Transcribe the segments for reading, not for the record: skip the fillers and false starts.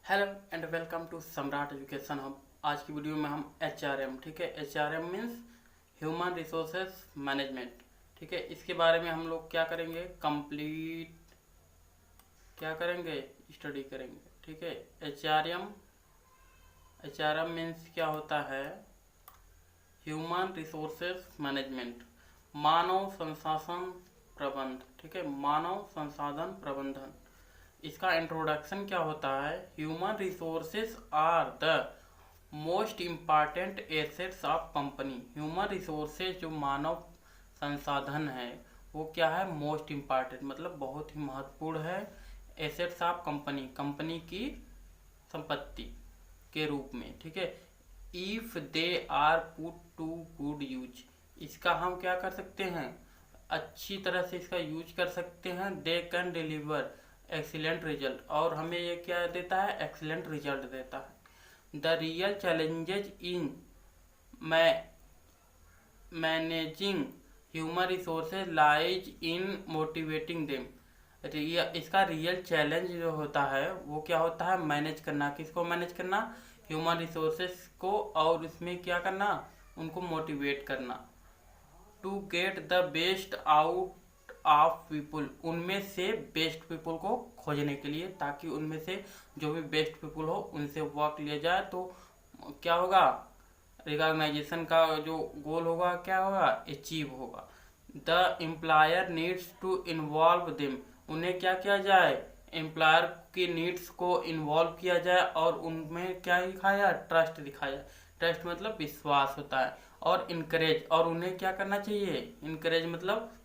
Hello and welcome to सम्राट education hub. आज की वीडियो में हम HRM, ठीक है, HRM means human resources management, ठीक है, इसके बारे में हम लोग क्या करेंगे, कंप्लीट क्या करेंगे, स्टडी करेंगे, ठीक है। एच आर एम मीन्स क्या होता है, ह्यूमन रिसोर्सेज मैनेजमेंट, मानव संसाधन प्रबंध, ठीक है, मानव संसाधन प्रबंधन। इसका इंट्रोडक्शन क्या होता है, human resources are the most important assets of company. Human resources जो मानव संसाधन है वो क्या है, मोस्ट इम्पॉर्टेंट मतलब बहुत ही महत्वपूर्ण है, एसेट्स ऑफ कंपनी, कंपनी की संपत्ति के रूप में, ठीक है। If they are put to good use, इसका हम क्या कर सकते हैं, अच्छी तरह से इसका यूज कर सकते हैं। They can deliver excellent result, और हमें ये क्या देता है, एक्सीलेंट रिजल्ट देता है। The real challenges in managing human resources lies in motivating them. इसका रियल चैलेंज जो होता है वो क्या होता है, मैनेज करना। किसको मैनेज करना, ह्यूमन रिसोर्सेज को, और उसमें क्या करना, उनको मोटिवेट करना। To get the best out of people, उनमें से बेस्ट पीपुल को खोजने के लिए, ताकि उनमें से जो भी बेस्ट पीपुल हो उनसे वर्क लिया जाए, तो क्या होगा, रिकॉग्नाइजेशन का जो गोल होगा क्या होगा, अचीव होगा। The employer needs to involve them, उन्हें क्या किया जाए, एम्प्लॉयर की नीड्स को इन्वॉल्व किया जाए, और उनमें क्या दिखाया जाए, ट्रस्ट दिखाया जाए। ट्रस्ट मतलब विश्वास होता है। और इनकरेज, और उन्हें क्या करना चाहिए, इनकरेज मतलब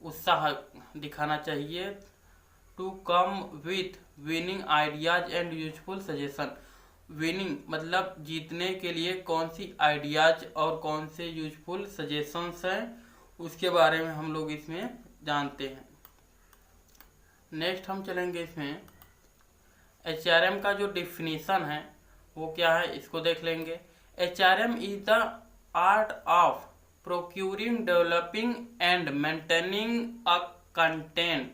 उत्साह दिखाना चाहिए। To come with winning ideas and useful suggestion, winning मतलब जीतने के लिए कौन सी आइडियाज और कौन से यूजफुल सजेशंस हैं उसके बारे में हम लोग इसमें जानते हैं। नेक्स्ट हम चलेंगे इसमें HRM का जो डिफिनीशन है वो क्या है, इसको देख लेंगे। HRM is the art of procuring, developing and maintaining a competent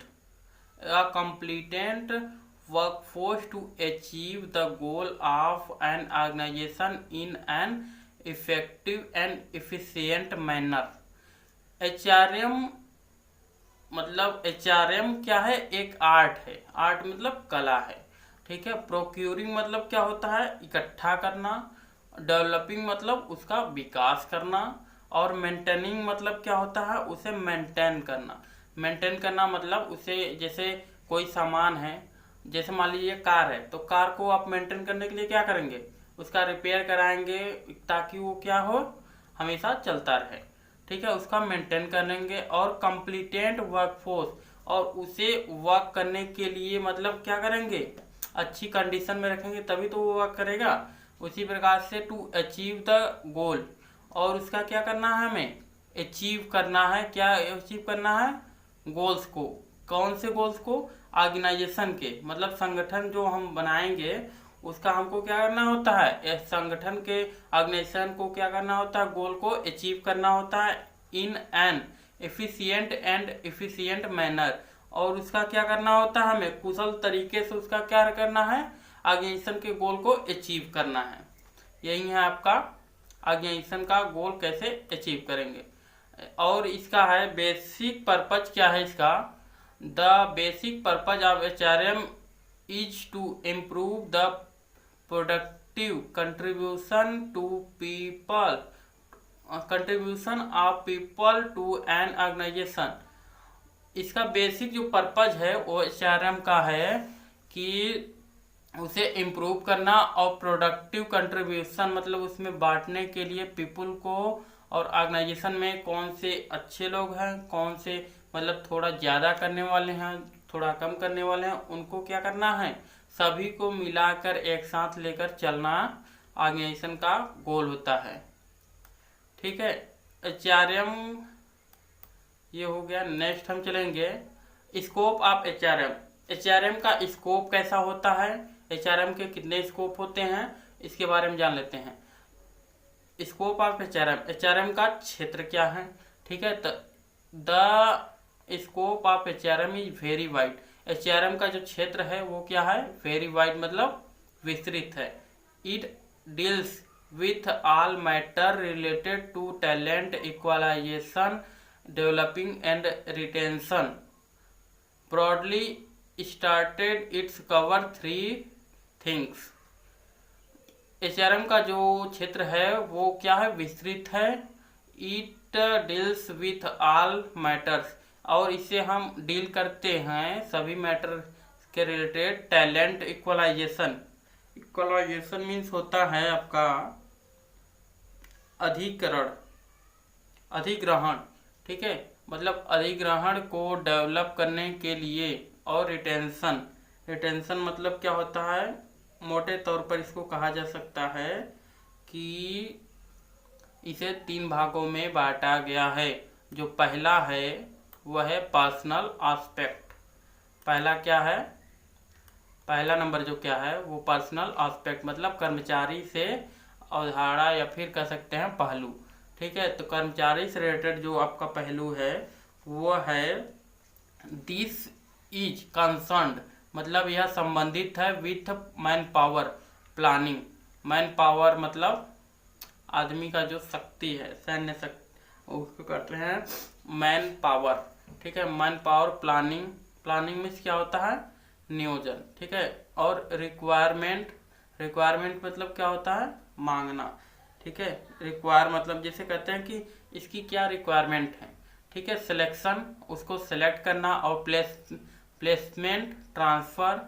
workforce to achieve the goal of an organization in an effective and efficient manner। HRM मतलब HRM क्या है, एक आर्ट है, आर्ट मतलब कला है, ठीक है। प्रोक्यूरिंग मतलब क्या होता है, इकट्ठा करना। डेवलपिंग मतलब उसका विकास करना, और मेंटेनिंग मतलब क्या होता है, उसे मेंटेन करना। मेंटेन करना मतलब उसे, जैसे कोई सामान है, जैसे मान लीजिए कार है, तो कार को आप मेंटेन करने के लिए क्या करेंगे, उसका रिपेयर कराएंगे ताकि वो क्या हो, हमेशा चलता रहे, ठीक है, उसका मेंटेन करेंगे। और कंप्लीटेंट वर्कफोर्स, और उसे वर्क करने के लिए मतलब क्या करेंगे, अच्छी कंडीशन में रखेंगे तभी तो वो वर्क करेगा। उसी प्रकार से टू अचीव द गोल, और उसका क्या करना है, हमें अचीव करना है। क्या अचीव करना है, गोल्स को। कौन से गोल्स को, ऑर्गेनाइजेशन के, मतलब संगठन जो हम बनाएंगे उसका हमको क्या करना होता है, संगठन के, ऑर्गेनाइजेशन को क्या करना होता है, गोल को अचीव करना होता है in an efficient and efficient manner. और उसका क्या करना होता है, हमें कुशल तरीके से उसका क्या करना है, ऑर्गेनाइजेशन के गोल को अचीव करना है। यही है आपका ऑर्गेनाइजेशन का गोल कैसे अचीव करेंगे। और इसका है बेसिक पर्पज, क्या है इसका, the basic purpose of HRM is to improve the productive contribution to people, contribution of people to an organisation. इसका बेसिक जो पर्पज है वो HRM का है कि उसे इम्प्रूव करना, और प्रोडक्टिव कंट्रीब्यूशन मतलब उसमें बांटने के लिए पीपल को, और ऑर्गेनाइजेशन में कौन से अच्छे लोग हैं, कौन से मतलब थोड़ा ज़्यादा करने वाले हैं, थोड़ा कम करने वाले हैं, उनको क्या करना है, सभी को मिलाकर एक साथ लेकर चलना ऑर्गेनाइजेशन का गोल होता है, ठीक है। HRM ये हो गया। नेक्स्ट हम चलेंगे स्कोप ऑफ HRM। HRM का स्कोप कैसा होता है, HRM के कितने स्कोप होते हैं इसके बारे में जान लेते हैं। स्कोप ऑफ HRM का क्षेत्र क्या है, ठीक है। The scope of HRM is very wide, HRM का जो क्षेत्र है वो क्या है, वेरी वाइड मतलब विस्तृत है। It deals with all matter related to talent equalization, developing and retention. Broadly started, it's cover three things. HRM का जो क्षेत्र है वो क्या है, विस्तृत है। It deals with all matters, और इससे हम डील करते हैं सभी मैटर के related. Talent equalisation, equalisation means होता है आपका अधिकरण, अधिग्रहण, ठीक है, मतलब अधिग्रहण को डेवलप करने के लिए। और रिटेंशन, रिटेंशन मतलब क्या होता है, मोटे तौर पर इसको कहा जा सकता है कि इसे 3 भागों में बांटा गया है। जो पहला है वह है पर्सनल एस्पेक्ट। पहला क्या है, पहला नंबर जो क्या है वो पर्सनल एस्पेक्ट, मतलब कर्मचारी से अवधारणा या फिर कह सकते हैं पहलू, ठीक है। तो कर्मचारी से रिलेटेड जो आपका पहलू है वो है दिस इज कंसर्न्ड, मतलब यह संबंधित है with man power planning. Man power मतलब आदमी का जो शक्ति है, सैन्य शक्ति, उसको कहते हैं मैन पावर, ठीक है। Man power planning, planning means क्या होता है, नियोजन, ठीक है। और रिक्वायरमेंट, रिक्वायरमेंट मतलब क्या होता है, मांगना, ठीक है। रिक्वायर मतलब जैसे कहते हैं कि इसकी क्या रिक्वायरमेंट है, ठीक है। सिलेक्शन, उसको सेलेक्ट करना। और प्लेसमेंट, ट्रांसफर,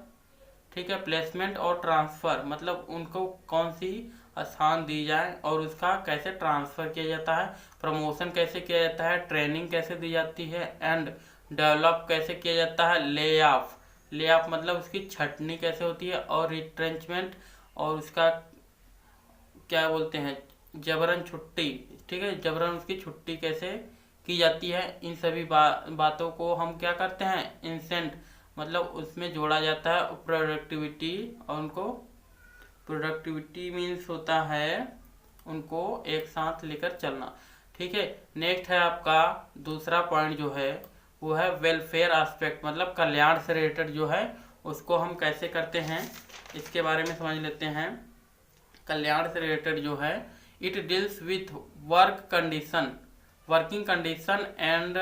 ठीक है। प्लेसमेंट और ट्रांसफर मतलब उनको कौन सी स्थान दी जाए और उसका कैसे ट्रांसफर किया जाता है। प्रमोशन कैसे किया जाता है, ट्रेनिंग कैसे दी जाती है, एंड डेवलप कैसे किया जाता है। ले ऑफ, ले ऑफ मतलब उसकी छटनी कैसे होती है। और रिट्रेंचमेंट, और उसका क्या बोलते हैं, जबरन छुट्टी, ठीक है, जबरन उसकी छुट्टी कैसे की जाती है। इन सभी बातों को हम क्या करते हैं, इंसेंट मतलब उसमें जोड़ा जाता है। प्रोडक्टिविटी, और उनको प्रोडक्टिविटी मीन्स होता है उनको एक साथ लेकर चलना, ठीक है। नेक्स्ट है आपका दूसरा पॉइंट जो है वो है वेलफेयर एस्पेक्ट, मतलब कल्याण से रिलेटेड जो है उसको हम कैसे करते हैं इसके बारे में समझ लेते हैं। कल्याण से रिलेटेड जो है, it deals with work condition, working condition and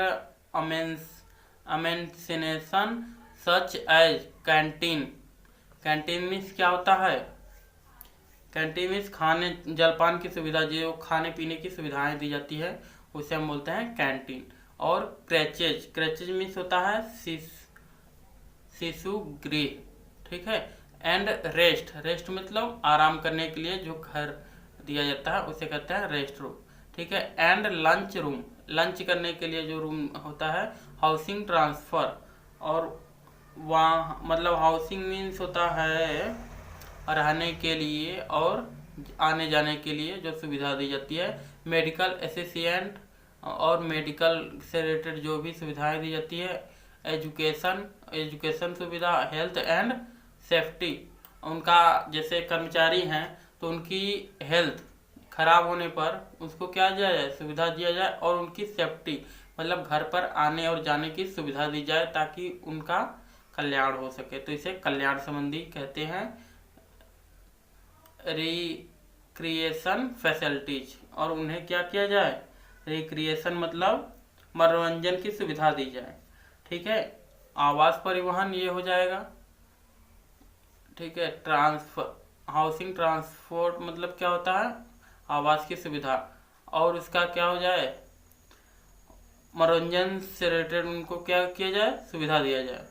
अमेंसिनेशन such as canteen. Canteen means क्या होता है, कैंटीन मीन्स खाने जलपान की सुविधा, जो खाने पीने की सुविधाएं दी जाती है उसे हम बोलते हैं कैंटीन। और क्रैचेज, क्रैचेज मीन्स होता है शिशु गृह, ठीक है। एंड रेस्ट, रेस्ट मतलब आराम करने के लिए जो घर दिया जाता है उसे कहते हैं रेस्ट रूम, ठीक है। एंड लंच रूम, लंच करने के लिए जो रूम होता है। हाउसिंग ट्रांसफर, और वहाँ मतलब हाउसिंग मीन्स होता है रहने के लिए और आने जाने के लिए जो सुविधा दी जाती है। मेडिकल असिस्टेंट, और मेडिकल से रिलेटेड जो भी सुविधाएं दी जाती है। एजुकेशन, एजुकेशन सुविधा। हेल्थ एंड सेफ्टी, उनका जैसे कर्मचारी हैं तो उनकी हेल्थ खराब होने पर उसको क्या दिया जाए, सुविधा दिया जाए। और उनकी सेफ्टी मतलब घर पर आने और जाने की सुविधा दी जाए ताकि उनका कल्याण हो सके, तो इसे कल्याण संबंधी कहते हैं। रिक्रिएशन फैसिलिटीज, और उन्हें क्या किया जाए, रिक्रिएशन मतलब मनोरंजन की सुविधा दी जाए, ठीक है। आवास परिवहन ये हो जाएगा, ठीक है। ट्रांसफर, हाउसिंग ट्रांसपोर्ट मतलब क्या होता है, आवास की सुविधा। और उसका क्या हो जाए, मनोरंजन से रिलेटेड उनको क्या किया जाए, सुविधा दिया जाए।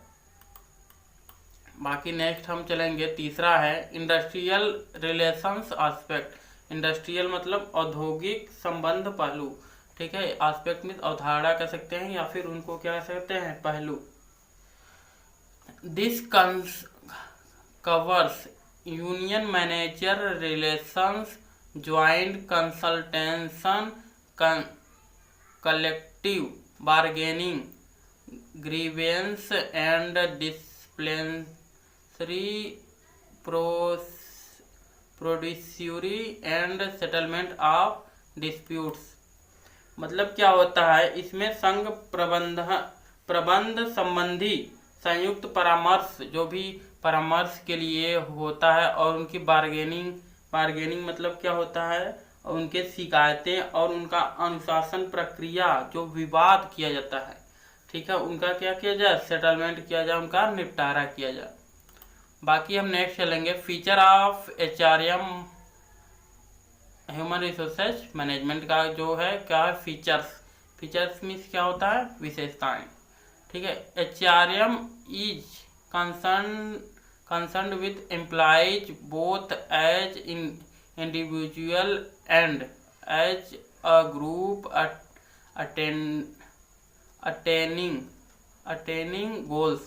बाकी नेक्स्ट हम चलेंगे, तीसरा है इंडस्ट्रियल रिलेशंस एस्पेक्ट। इंडस्ट्रियल मतलब औद्योगिक संबंध पहलू, ठीक है। एस्पेक्ट में अवधारणा कह सकते हैं या फिर उनको क्या कह सकते हैं, पहलू। This covers union manager relations, joint consultation, collective bargaining, grievance and disciplinary प्रोड्यूसरी and settlement of disputes. मतलब क्या होता है, इसमें संघ प्रबंध संबंधी संयुक्त परामर्श, जो भी परामर्श के लिए होता है और उनकी बार्गेनिंग मतलब क्या होता है, और उनके शिकायतें और उनका अनुशासन प्रक्रिया जो विवाद किया जाता है, ठीक है, उनका क्या किया जाए, सेटलमेंट किया जाए, उनका निपटारा किया जाए। बाकी हम नेक्स्ट चलेंगे feature of HRM human resources management का जो है क्या है, फीचर्स मीन्स क्या होता है, विशेषताएं, ठीक है। HRM is concerned with employees both as individual and as a group attaining goals,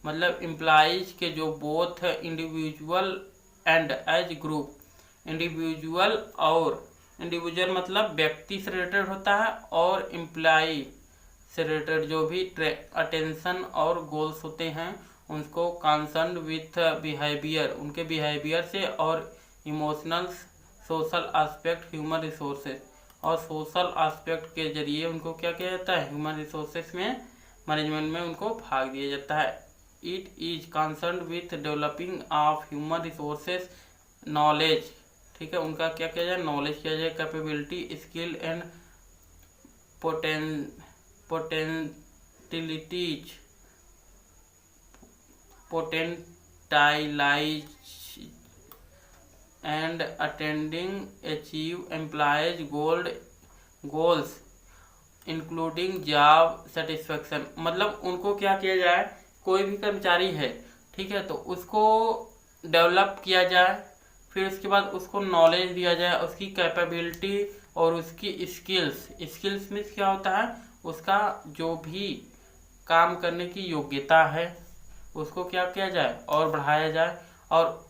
मतलब एम्प्लॉइज के जो both individual and age group, individual मतलब व्यक्ति से रिलेटेड होता है, और एम्प्लॉय से रिलेटेड जो भी अटेंशन और गोल्स होते हैं उनको कंसर्न विथ बिहेवियर, उनके बिहेवियर से, और emotional social aspect human resources, और सोशल एस्पेक्ट के जरिए उनको क्या किया जाता है, ह्यूमन रिसोर्सेज में मैनेजमेंट में उनको भाग दिया जाता है। It is concern with developing of human resources knowledge, ठीक है, उनका क्या किया जाए, नॉलेज किया जाए, capability, skill and potentialise and attending achieve employees goals including job satisfaction, मतलब उनको क्या किया जाए, कोई भी कर्मचारी है, ठीक है, तो उसको डेवलप किया जाए, फिर उसके बाद उसको नॉलेज दिया जाए, उसकी कैपेबिलिटी और उसकी स्किल्स मीन्स क्या होता है, उसका जो भी काम करने की योग्यता है उसको क्या किया जाए और बढ़ाया जाए, और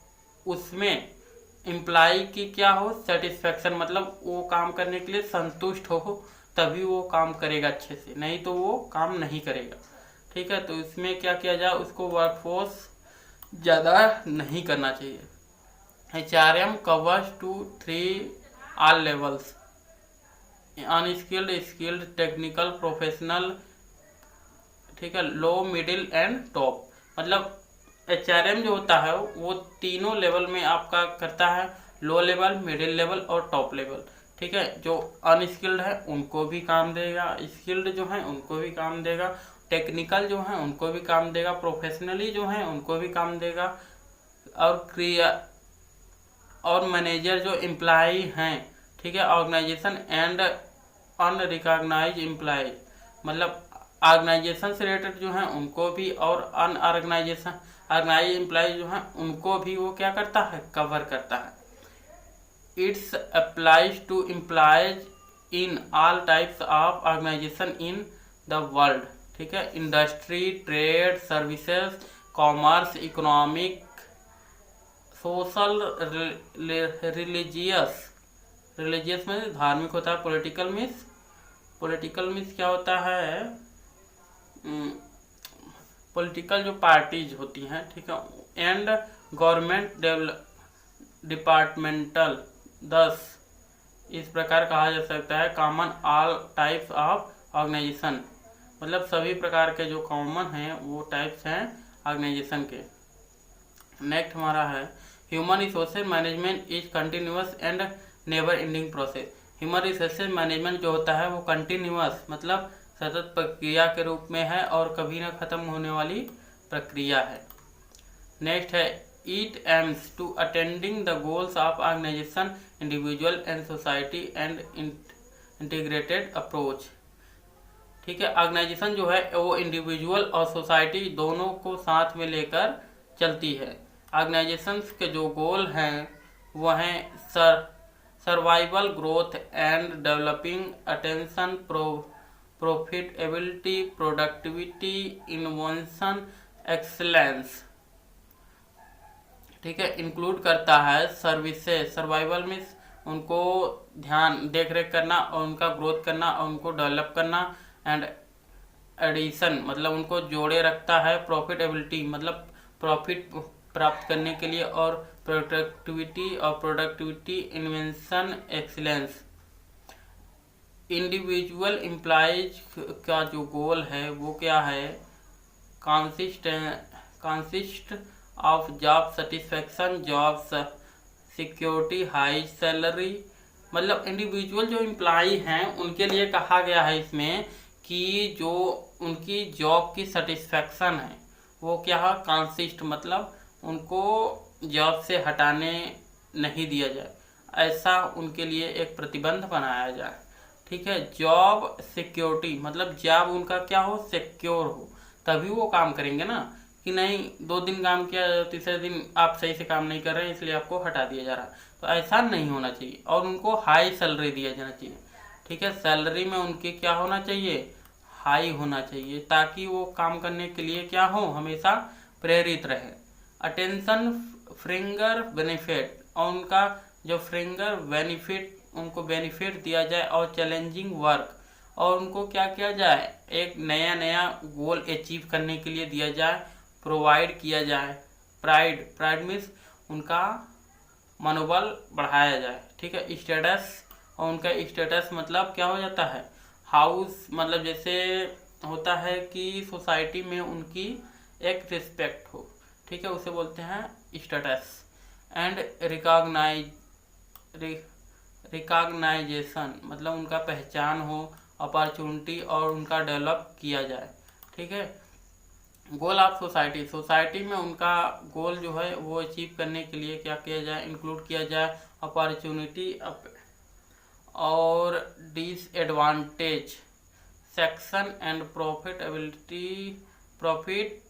उसमें एम्प्लॉय की क्या हो, सेटिस्फेक्शन, मतलब वो काम करने के लिए संतुष्ट हो, तभी वो काम करेगा अच्छे से, नहीं तो वो काम नहीं करेगा, ठीक है। तो इसमें क्या किया जाए, उसको वर्कफोर्स ज़्यादा नहीं करना चाहिए। HRM covers 2-3 all levels, unskilled, skilled, technical, professional, ठीक है, लो, मिडिल एंड टॉप, मतलब HRM जो होता है वो तीनों लेवल में आपका करता है, लो लेवल, मिडिल लेवल और टॉप लेवल, ठीक है। जो अनस्किल्ड है उनको भी काम देगा, स्किल्ड जो है उनको भी काम देगा, टेक्निकल जो है उनको भी काम देगा, प्रोफेशनली जो है उनको भी काम देगा, और मैनेजर जो एम्प्लॉय हैं, ठीक है, ऑर्गेनाइजेशन एंड अनरिकॉग्नाइज्ड एम्प्लॉय, मतलब ऑर्गेनाइजेशन से रिलेटेड जो हैं उनको भी, और ऑर्गेनाइज एम्प्लॉय जो हैं उनको भी वो क्या करता है, कवर करता है। It's applies to employees in all types of organisation in the world, ठीक है, industry, trade, services, commerce, economic, social, religious में धार्मिक होता है, पॉलिटिकल मीन्स क्या होता है, पॉलिटिकल जो पार्टीज होती हैं, ठीक है, एंड गवर्नमेंट डिपार्टमेंटल, 10 इस प्रकार कहा जा सकता है। Common all types of organisation, मतलब सभी प्रकार के जो कॉमन हैं वो टाइप्स हैं ऑर्गेनाइजेशन के। नेक्स्ट हमारा है human resources management is continuous and never ending process. Human resources management जो होता है वो कंटिन्यूअस मतलब सतत प्रक्रिया के रूप में है और कभी न खत्म होने वाली प्रक्रिया है। नेक्स्ट है it aims to attending the goals of organisation, individual and society and integrated approach. ठीक है, ऑर्गेनाइजेशन जो है वो इंडिविजुअल और सोसाइटी दोनों को साथ में लेकर चलती है। ऑर्गेनाइजेशन के जो गोल हैं वो हैं survival, growth and developing, attention, profitability, productivity, innovation, excellence. ठीक है, इंक्लूड करता है सर्विसेज। सर्वाइवल मीन्स उनको ध्यान देख रेख करना और उनका ग्रोथ करना और उनको डेवलप करना, एंड एडिशन मतलब उनको जोड़े रखता है। प्रॉफिटेबिलिटी मतलब प्रॉफिट प्राप्त करने के लिए, और productivity, invention, excellence. Individual employees का जो गोल है वो क्या है, consist of job satisfaction, job security, high salary. मतलब इंडिविजुअल जो एम्प्लॉई हैं उनके लिए कहा गया है इसमें कि जो उनकी जॉब की सेटिस्फेक्शन है वो क्या है, कंसिस्ट मतलब उनको जॉब से हटाने नहीं दिया जाए, ऐसा उनके लिए एक प्रतिबंध बनाया जाए। ठीक है। जॉब सिक्योरिटी मतलब जॉब उनका क्या हो, सिक्योर हो, तभी वो काम करेंगे ना, कि नहीं 2 दिन काम किया, तीसरे दिन आप सही से काम नहीं कर रहे हैं इसलिए आपको हटा दिया जा रहा है, तो ऐसा नहीं होना चाहिए। और उनको हाई सैलरी दिया जाना चाहिए। ठीक है। सैलरी में उनके क्या होना चाहिए, हाई होना चाहिए, ताकि वो काम करने के लिए क्या हो, हमेशा प्रेरित रहे। अटेंशन फ्रिंगर बेनिफिट, और उनका जो फ्रिंगर बेनिफिट उनको बेनिफिट दिया जाए, और चैलेंजिंग वर्क, और उनको क्या किया जाए, एक नया नया गोल अचीव करने के लिए दिया जाए, प्रोवाइड किया जाए। प्राइड, प्राइड मीन्स उनका मनोबल बढ़ाया जाए। ठीक है। स्टेटस, और उनका स्टेटस मतलब क्या हो जाता है, हाउस, मतलब जैसे होता है कि सोसाइटी में उनकी एक रिस्पेक्ट हो। ठीक है, उसे बोलते हैं स्टेटस। एंड रिकॉग्नाइजेशन मतलब उनका पहचान हो, अपॉर्चुनिटी, और उनका डेवलप किया जाए। ठीक है। गोल ऑफ सोसाइटी, सोसाइटी में उनका गोल जो है वो अचीव करने के लिए क्या किया जाए, इंक्लूड किया जाए अपॉर्चुनिटी और disadvantage, section and profitability, profit,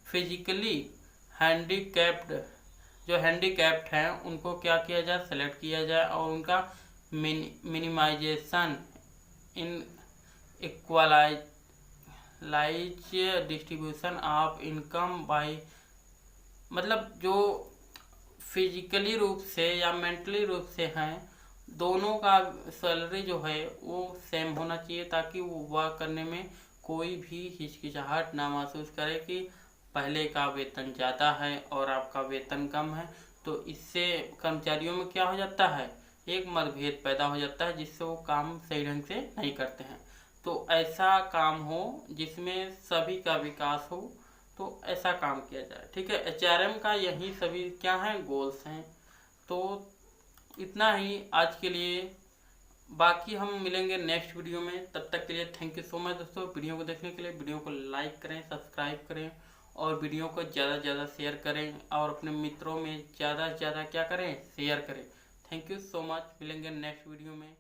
physically handicapped, जो हैंडीकैप्ड हैं उनको क्या किया जाए, सेलेक्ट किया जाए, और उनका minimisation in equalise distribution of income by, मतलब जो फिजिकली रूप से या मेंटली रूप से हैं दोनों का सैलरी जो है वो सेम होना चाहिए, ताकि वो वर्क करने में कोई भी हिचकिचाहट ना महसूस करे कि पहले का वेतन ज़्यादा है और आपका वेतन कम है। तो इससे कर्मचारियों में क्या हो जाता है, एक मतभेद पैदा हो जाता है, जिससे वो काम सही ढंग से नहीं करते हैं। तो ऐसा काम हो जिसमें सभी का विकास हो, तो ऐसा काम किया जाए। ठीक है। एचआरएम का यही सभी क्या है, गोल्स हैं। तो इतना ही आज के लिए, बाकी हम मिलेंगे नेक्स्ट वीडियो में। तब तक के लिए थैंक यू सो मच दोस्तों। वीडियो को देखने के लिए वीडियो को लाइक करें, सब्सक्राइब करें, और वीडियो को ज़्यादा से ज़्यादा शेयर करें, और अपने मित्रों में ज़्यादा से ज़्यादा क्या करें, शेयर करें। Thank you so much. मिलेंगे नेक्स्ट वीडियो में।